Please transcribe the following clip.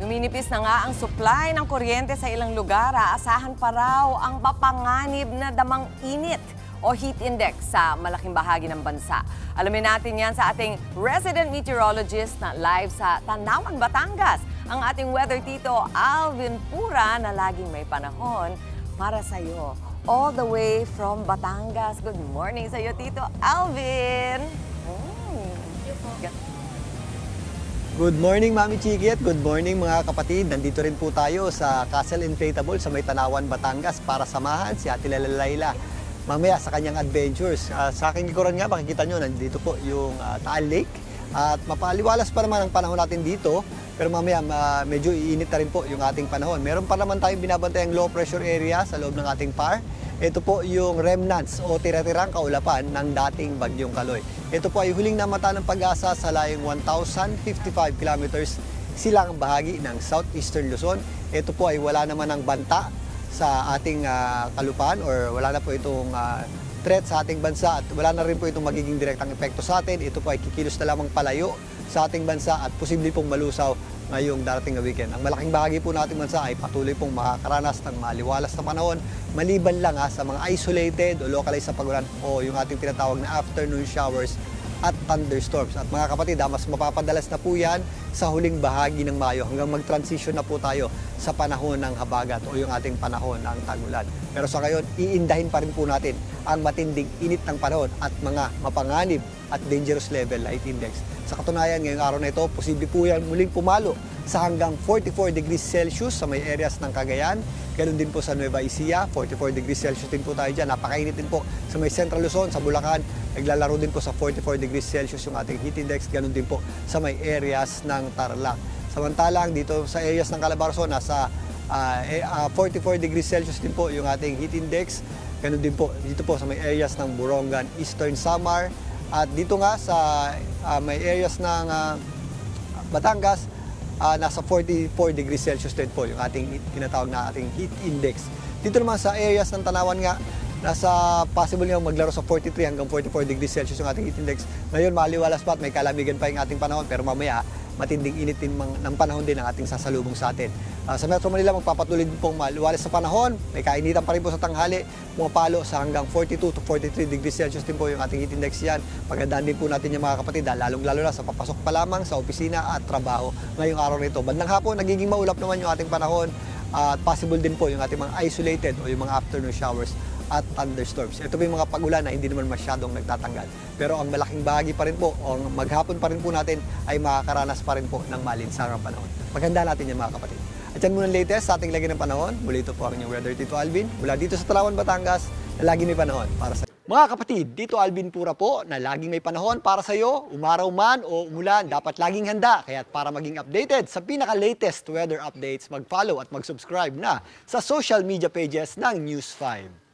Numinipis na nga ang supply ng kuryente sa ilang lugar. Aasahan pa raw ang mapanganib na damang init o heat index sa malaking bahagi ng bansa. Alamin natin yan sa ating resident meteorologist na live sa Tanawan, Batangas. Ang ating weather tito, Alvin Pura, na laging may panahon para sa iyo. All the way from Batangas. Good morning sa iyo, Tito Alvin. Good morning, Mami Chiki, at good morning mga kapatid. Nandito rin po tayo sa Castle Inflatable sa May Tanawan, Batangas para samahan si Ate Layla mamaya sa kanyang adventures. Sa aking likuran nga, makikita nyo, nandito po yung Taal Lake. At mapaliwalas pa naman ang panahon natin dito, pero mamaya medyo iinit na rin po yung ating panahon. Meron pa naman tayong binabantayang low pressure area sa loob ng ating PAR. Ito po yung remnants o tira-tirang kaulapan ng dating Bagyong Kaloy. Ito po ay huling namata ng Pag-asa sa layong 1,055 kilometers silang bahagi ng southeastern Luzon. Ito po ay wala naman ng banta sa ating kalupaan or wala na po itong threat sa ating bansa at wala na rin po itong magiging direktang epekto sa atin. Ito po ay kikilos na lamang palayo sa ating bansa at posible pong malusaw ngayong darating na weekend. Ang malaking bahagi po nating bansa ay patuloy pong makakaranas ng maliwalas na panahon, maliban lang sa mga isolated o localized na pagulan o yung ating tinatawag na afternoon showers at thunderstorms. At mga kapatid, mas mapapadalas na po yan sa huling bahagi ng Mayo hanggang mag-transition na po tayo sa panahon ng habagat o yung ating panahon ng tag-ulan. Pero sa ngayon, iindahin pa rin po natin ang matinding init ng panahon at mga mapanganib at dangerous level light index. Sa katunayan, ngayong araw na ito, posible po yan muling pumalo sa hanggang 44 degrees Celsius sa may areas ng Cagayan. Ganun din po sa Nueva Ecija, 44 degrees Celsius din po tayo dyan. Napakainit din po sa may Central Luzon, sa Bulacan. Naglalaro din po sa 44 degrees Celsius yung ating heat index. Ganun din po sa may areas ng Tarlac. Samantalang dito sa areas ng Calabarzon, nasa 44 degrees Celsius din po yung ating heat index. Ganun din po dito po sa may areas ng Borongan, Eastern Samar. At dito nga sa may areas ng Batangas, nasa 44 degrees Celsius din po yung ating tinatawag na ating heat index. Dito naman sa areas ng Tanawan nga, nasa possible nga maglaro sa 43 hanggang 44 degrees Celsius yung ating heat index. Ngayon, maliwalas pa at may kalamigan pa yung ating panahon, pero mamaya matinding init din ng panahon din ang ating sasalubong sa atin. Sa Metro Manila, magpapatuloy din pong maliwalas sa panahon. May kainitan pa rin po sa tanghali. Pumapalo sa hanggang 42 to 43 degrees Celsius din po yung ating heat index yan. Pagandaan din po natin yung mga kapatid, lalong-lalo na sa papasok pa lamang sa opisina at trabaho ngayong araw na ito. Bandang hapon, nagiging maulap naman yung ating panahon at possible din po yung ating mga isolated o yung mga afternoon showers at thunderstorms. Ito po yung mga pag-ulan na hindi naman masyadong nagtatanggal. Pero ang malaking bahagi pa rin po, o maghapon pa rin po natin, ay makakaranas pa rin po ng malinsangang panahon. Maganda natin yan mga kapatid. At yan muna latest sa ating lagi ng panahon. Muli ito po ang inyong weather Tito Alvin. Mula dito sa Tanawan, Batangas, na lagi may panahon para sa mga kapatid. Dito Alvin Pura po, na laging may panahon para sa iyo. Umaraw man o umulan, dapat laging handa. Kaya para maging updated sa pinaka-latest weather updates, mag-follow at mag-subscribe na sa social media pages ng News 5.